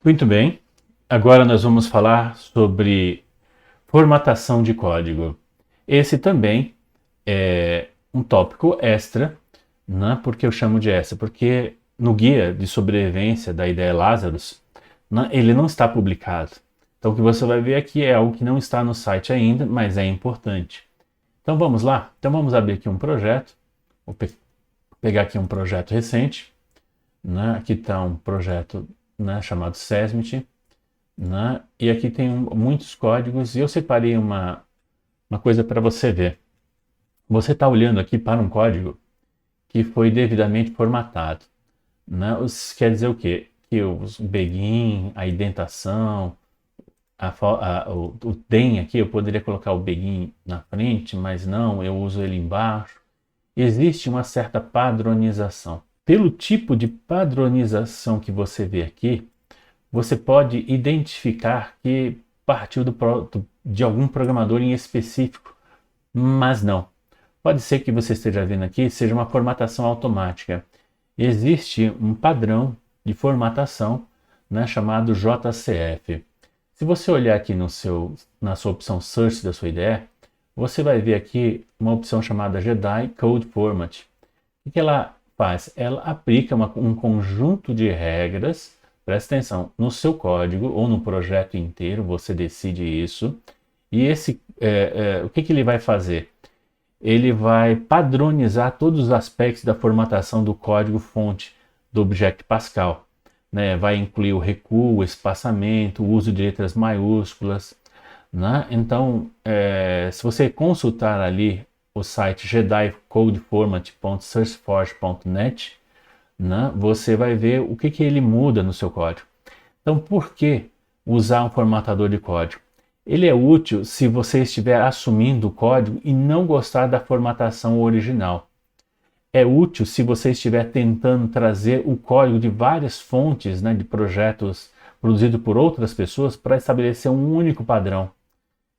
Muito bem, agora nós vamos falar sobre formatação de código. Esse também é um tópico extra, né? Porque eu chamo de extra? Porque no guia de sobrevivência da ideia Lazarus, né, ele não está publicado. Então o que você vai ver aqui é algo que não está no site ainda, mas é importante. Então vamos lá? Então vamos abrir aqui um projeto. Vou pegar aqui um projeto recente, né? Aqui está um projeto, né, chamado Sesmit, né? E aqui tem muitos códigos e eu separei uma coisa para você ver. Você está olhando aqui para um código que foi devidamente formatado, né? Quer dizer o quê? Que o begin, a indentação, o den aqui, eu poderia colocar o begin na frente, mas não, eu uso ele embaixo. Existe uma certa padronização. Pelo tipo de padronização que você vê aqui, você pode identificar que partiu de algum programador em específico, mas não. Pode ser que você esteja vendo aqui seja uma formatação automática. Existe um padrão de formatação, né, chamado JCF. Se você olhar aqui na sua opção Search da sua IDE, você vai ver aqui uma opção chamada Jedi Code Format. O que ela faz? Ela aplica um conjunto de regras, presta atenção, no seu código ou no projeto inteiro, você decide isso. E o que ele vai fazer? Ele vai padronizar todos os aspectos da formatação do código fonte do Object Pascal. Né? Vai incluir o recuo, o espaçamento, o uso de letras maiúsculas. Né? Então, se você consultar ali o site jedicodeformat.sourceforge.net, né, você vai ver o que ele muda no seu código. Então, por que usar um formatador de código? Ele é útil se você estiver assumindo o código e não gostar da formatação original. É útil se você estiver tentando trazer o código de várias fontes, né, de projetos produzidos por outras pessoas para estabelecer um único padrão.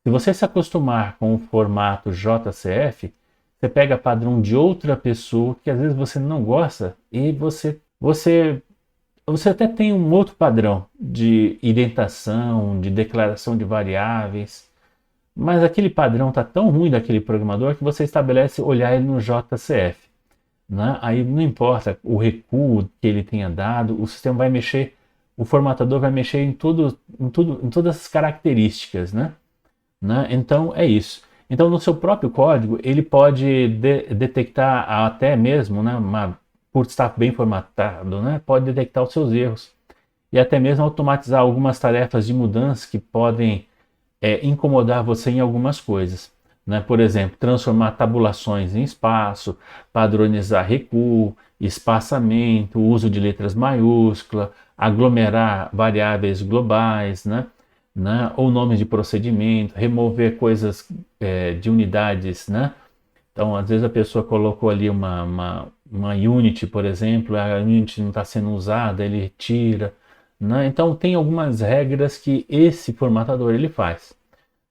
Se você se acostumar com o formato JCF, você pega padrão de outra pessoa que às vezes você não gosta e você até tem um outro padrão de indentação, de declaração de variáveis, mas aquele padrão está tão ruim daquele programador que você estabelece olhar ele no JCF. Né? Aí não importa o recuo que ele tenha dado, o sistema vai mexer, o formatador vai mexer em todas as características, né? Então é isso. Então no seu próprio código ele pode detectar até mesmo, né, por estar bem formatado, né, pode detectar os seus erros e até mesmo automatizar algumas tarefas de mudança que podem incomodar você em algumas coisas. Né? Por exemplo, transformar tabulações em espaço, padronizar recuo, espaçamento, uso de letras maiúsculas, aglomerar variáveis globais, né? Ou nomes de procedimento, remover coisas de unidades, né? Então, às vezes a pessoa colocou ali uma unit, por exemplo, a unit não está sendo usada, ele tira, né? Então, tem algumas regras que esse formatador ele faz,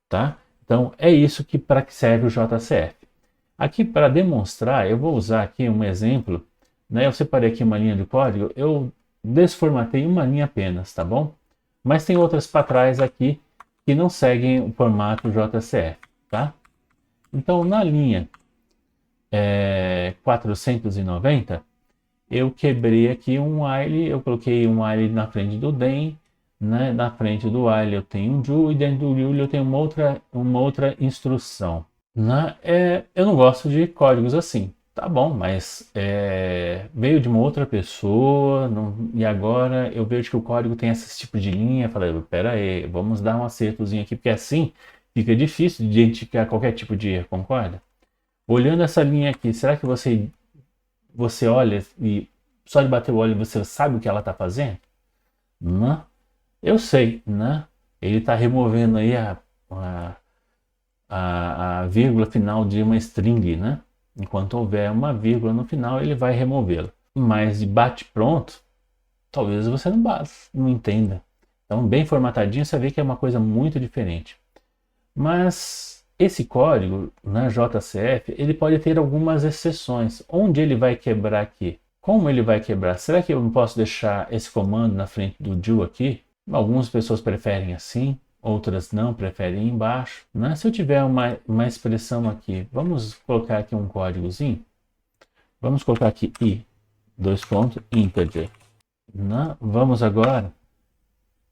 tá? Então, é isso para que serve o JCF. Aqui, para demonstrar, eu vou usar aqui um exemplo, né? Eu separei aqui uma linha de código, eu desformatei uma linha apenas, tá bom? Mas tem outras para trás aqui que não seguem o formato JCF, tá? Então, na linha 490, eu quebrei aqui um while, eu coloquei um while na frente do den, né? Na frente do while eu tenho um do, e dentro do do eu tenho uma outra instrução. Né? Eu não gosto de códigos assim. Tá bom, mas veio de uma outra pessoa e agora eu vejo que o código tem esse tipo de linha. Falei, pera aí, vamos dar um acertozinho aqui, porque assim fica difícil de identificar qualquer tipo de erro, concorda? Olhando essa linha aqui, será que você olha e só de bater o olho você sabe o que ela está fazendo? Não? Eu sei, né? Ele está removendo aí a vírgula final de uma string, né? Enquanto houver uma vírgula no final, ele vai removê-la. Mas de bate-pronto, talvez você não entenda. Então, bem formatadinho, você vê que é uma coisa muito diferente. Mas esse código, na JCF, ele pode ter algumas exceções. Onde ele vai quebrar aqui? Como ele vai quebrar? Será que eu não posso deixar esse comando na frente do do aqui? Algumas pessoas preferem assim, outras não, preferem embaixo, né? Se eu tiver uma expressão aqui, vamos colocar aqui um códigozinho. Vamos colocar aqui i, dois pontos, integer. Né? Vamos agora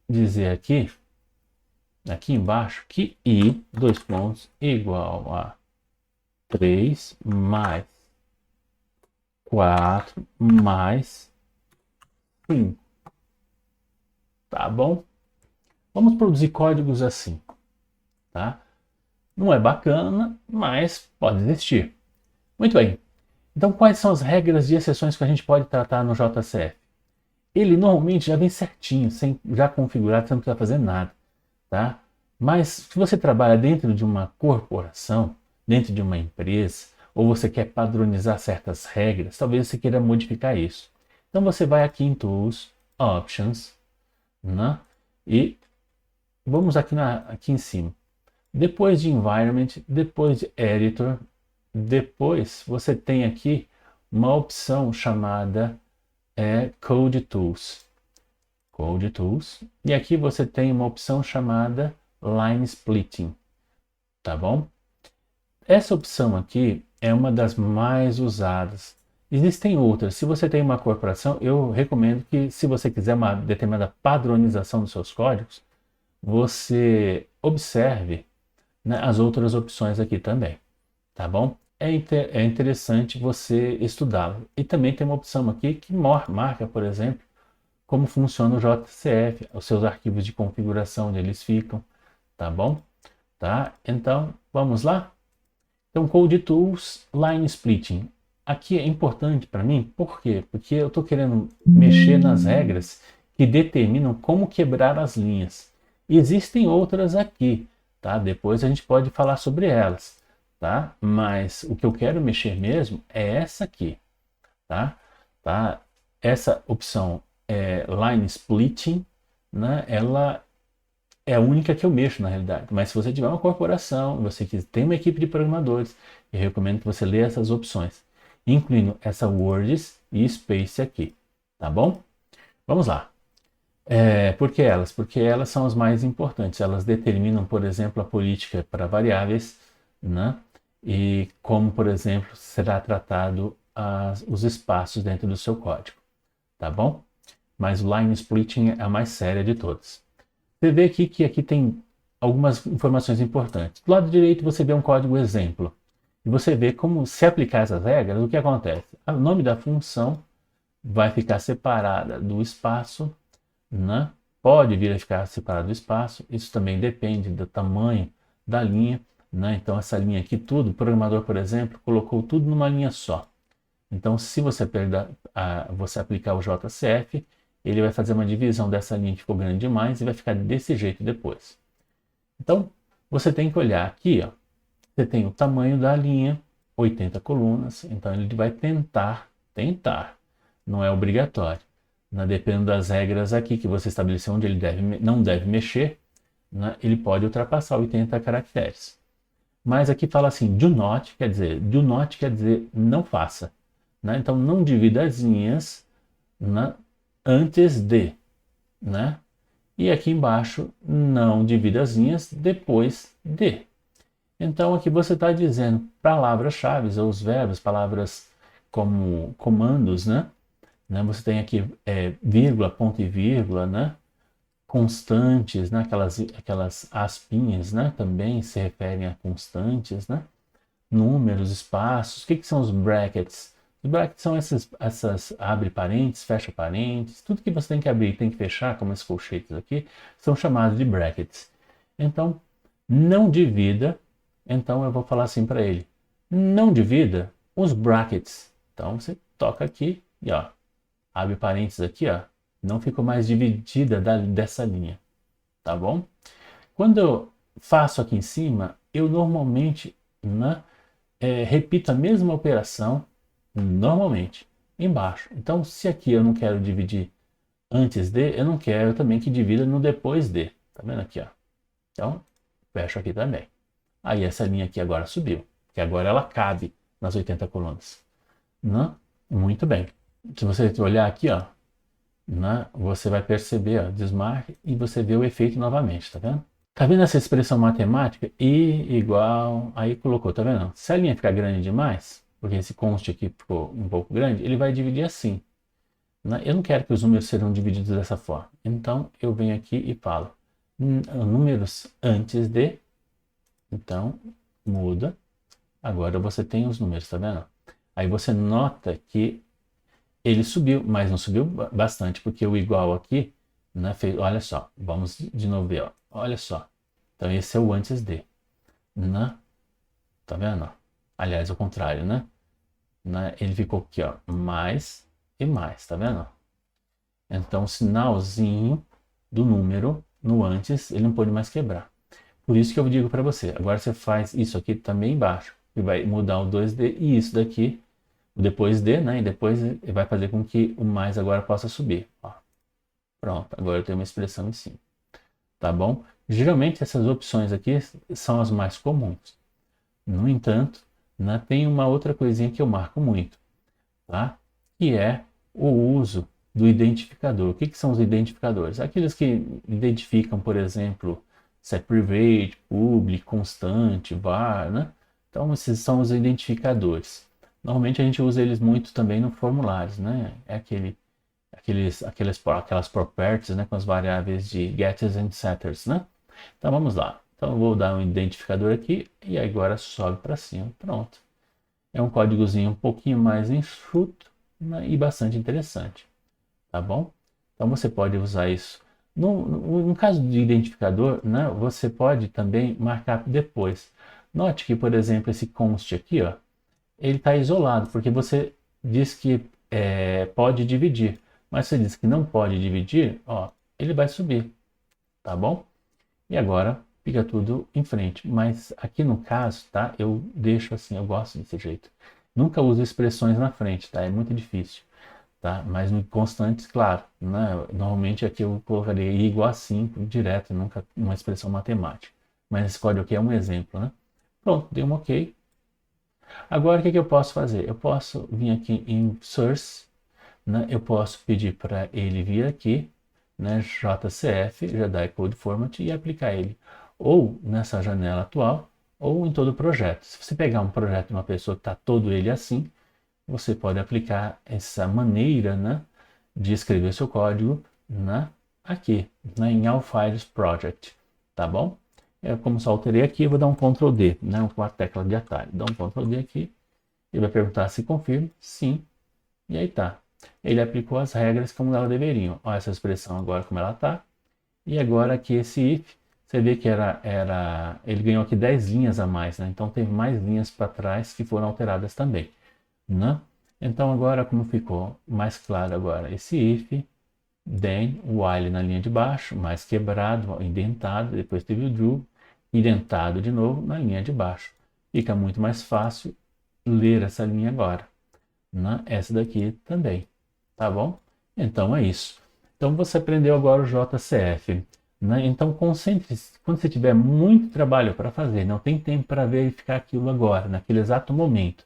dizer aqui embaixo, que i, dois pontos, igual a 3 mais 4 mais 5. Tá bom? Vamos produzir códigos assim, tá? Não é bacana, mas pode existir. Muito bem. Então, quais são as regras de exceções que a gente pode tratar no JCF? Ele normalmente já vem certinho, já configurado, você não precisa fazer nada, tá? Mas se você trabalha dentro de uma corporação, dentro de uma empresa, ou você quer padronizar certas regras, talvez você queira modificar isso. Então você vai aqui em Tools, Options, né? E vamos aqui em cima. Depois de Environment, depois de Editor, depois você tem aqui uma opção chamada Code Tools. Code Tools. E aqui você tem uma opção chamada Line Splitting. Tá bom? Essa opção aqui é uma das mais usadas. Existem outras. Se você tem uma corporação, eu recomendo que, se você quiser uma determinada padronização dos seus códigos, você observe, né, as outras opções aqui também. Tá bom? É interessante você estudá-la. E também tem uma opção aqui que marca, por exemplo, como funciona o JCF, os seus arquivos de configuração, onde eles ficam. Tá bom? Tá? Então, vamos lá? Então, Code Tools, Line Splitting. Aqui é importante para mim, por quê? Porque eu estou querendo mexer nas regras que determinam como quebrar as linhas. Existem outras aqui, tá? Depois a gente pode falar sobre elas, tá? Mas o que eu quero mexer mesmo é essa aqui, tá? Essa opção Line Splitting, né? Ela é a única que eu mexo na realidade. Mas se você tiver uma corporação, você tem uma equipe de programadores, eu recomendo que você leia essas opções, incluindo essa words e space aqui, tá bom? Vamos lá. Por que elas? Porque elas são as mais importantes. Elas determinam, por exemplo, a política para variáveis, né? E como, por exemplo, será tratado os espaços dentro do seu código, tá bom? Mas o line splitting é a mais séria de todas. Você vê aqui que aqui tem algumas informações importantes. Do lado direito você vê um código exemplo. E você vê como, se aplicar essas regras, o que acontece? O nome da função vai ficar separada do espaço, né? Pode vir a ficar separado do espaço. Isso também depende do tamanho da linha, né? Então essa linha aqui tudo, o programador, por exemplo, colocou tudo numa linha só. Então se você aplicar o JCF, ele vai fazer uma divisão dessa linha que ficou grande demais e vai ficar desse jeito depois. Então, você tem que olhar aqui, ó. Você tem o tamanho da linha, 80 colunas, então ele vai tentar, não é obrigatório. Dependendo das regras aqui que você estabeleceu onde ele não deve mexer, né, ele pode ultrapassar 80 caracteres. Mas aqui fala assim, do not quer dizer não faça. Né? Então, não divida as linhas, né, antes de, né? E aqui embaixo, não divida as linhas depois de. Então aqui você está dizendo palavras-chave, ou os verbos, palavras como comandos, né? Você tem aqui vírgula, ponto e vírgula, né? Constantes, né? Aquelas aspinhas, né? Também se referem a constantes, né? Números, espaços. O que são os brackets? Os brackets são essas abre parênteses, fecha parênteses, tudo que você tem que abrir e tem que fechar, como esses colchetes aqui, são chamados de brackets. Então, não divida, então eu vou falar assim para ele, não divida os brackets. Então você toca aqui e ó, abre parênteses aqui, ó, não ficou mais dividida dessa linha, tá bom? Quando eu faço aqui em cima, eu normalmente, né, repito a mesma operação, normalmente, embaixo. Então, se aqui eu não quero dividir antes de, eu não quero também que divida no depois de. Tá vendo aqui, ó? Então, fecho aqui também. Aí essa linha aqui agora subiu, que agora ela cabe nas 80 colunas. Não? Muito bem. Se você olhar aqui, ó, né? Você vai perceber, ó, desmarque e você vê o efeito novamente, tá vendo? Tá vendo essa expressão matemática? I igual, aí colocou, tá vendo? Se a linha ficar grande demais, porque esse const aqui ficou um pouco grande, ele vai dividir assim, né? Eu não quero que os números sejam divididos dessa forma. Então, eu venho aqui e falo números antes de, então, muda. Agora você tem os números, tá vendo? Aí você nota que ele subiu, mas não subiu bastante, porque o igual aqui, né, fez, olha só, vamos de novo ver, ó, olha só. Então esse é o antes de, né? Tá vendo? Aliás, o contrário, né? Ele ficou aqui, ó, mais e mais, tá vendo? Então o sinalzinho do número no antes, ele não pode mais quebrar. Por isso que eu digo para você, agora você faz isso aqui também embaixo, e vai mudar o 2D e isso daqui, depois de, né? E depois vai fazer com que o mais agora possa subir. Ó. Pronto, agora eu tenho uma expressão em cima. Tá bom? Geralmente essas opções aqui são as mais comuns. No entanto, né, tem uma outra coisinha que eu marco muito, tá? Que é o uso do identificador. O que são os identificadores? Aqueles que identificam, por exemplo, se é private, public, constante, var, né? Então esses são os identificadores. Normalmente a gente usa eles muito também no formulários, né? É aquelas properties, né? Com as variáveis de getters and setters, né? Então vamos lá. Então eu vou dar um identificador aqui e agora sobe para cima. Pronto. É um códigozinho um pouquinho mais enxuto, né? E bastante interessante. Tá bom? Então você pode usar isso. No caso de identificador, né? Você pode também marcar depois. Note que, por exemplo, esse const aqui, ó, ele está isolado, porque você diz que pode dividir, mas você diz que não pode dividir, ó, ele vai subir, tá bom? E agora fica tudo em frente, mas aqui no caso, tá, eu deixo assim, eu gosto desse jeito. Nunca uso expressões na frente, tá? É muito difícil, tá? Mas no constantes, claro, né? Normalmente aqui eu colocaria igual a 5 direto, nunca uma expressão matemática. Mas esse código aqui é um exemplo, né? Pronto, dei um OK. Agora, o que eu posso fazer? Eu posso vir aqui em Source, né? Eu posso pedir para ele vir aqui, né? JCF, Jedi Code Format, e aplicar ele ou nessa janela atual, ou em todo o projeto. Se você pegar um projeto de uma pessoa que está todo ele assim, você pode aplicar essa maneira, né, de escrever seu código, né, aqui, né, em All Files Project, tá bom? Como só alterei aqui, eu vou dar um Ctrl D, né, com a tecla de atalho. Dá um Ctrl D aqui, ele vai perguntar se confirma, sim, e aí tá. Ele aplicou as regras como elas deveriam. Olha essa expressão agora como ela tá. E agora aqui esse if, você vê que ele ganhou aqui 10 linhas a mais, né? Então teve mais linhas para trás que foram alteradas também, né? Então agora como ficou mais claro agora esse if, then o while na linha de baixo, mais quebrado, indentado, depois teve o do, indentado de novo na linha de baixo. Fica muito mais fácil ler essa linha agora, né? Essa daqui também, tá bom? Então é isso. Então você aprendeu agora o JCF, né? Então concentre-se, quando você tiver muito trabalho para fazer, não tem tempo para verificar aquilo agora, naquele exato momento,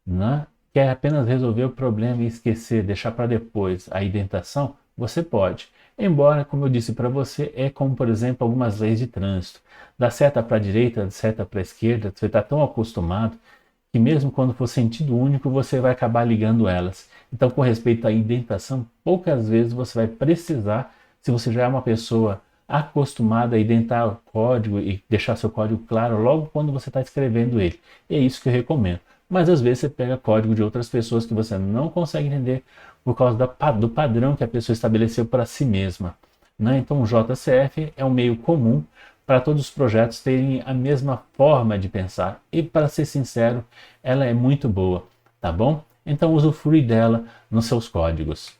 né? Quer apenas resolver o problema e esquecer, deixar para depois a indentação, você pode. Embora, como eu disse para você, é como, por exemplo, algumas leis de trânsito. Da seta para a direita, da seta para a esquerda, você está tão acostumado que mesmo quando for sentido único, você vai acabar ligando elas. Então, com respeito à indentação, poucas vezes você vai precisar, se você já é uma pessoa acostumada a indentar o código e deixar seu código claro logo quando você está escrevendo ele. É isso que eu recomendo. Mas às vezes você pega código de outras pessoas que você não consegue entender por causa do padrão que a pessoa estabeleceu para si mesma, né? Então o JCF é um meio comum para todos os projetos terem a mesma forma de pensar. E para ser sincero, ela é muito boa, tá bom? Então usufrui dela nos seus códigos.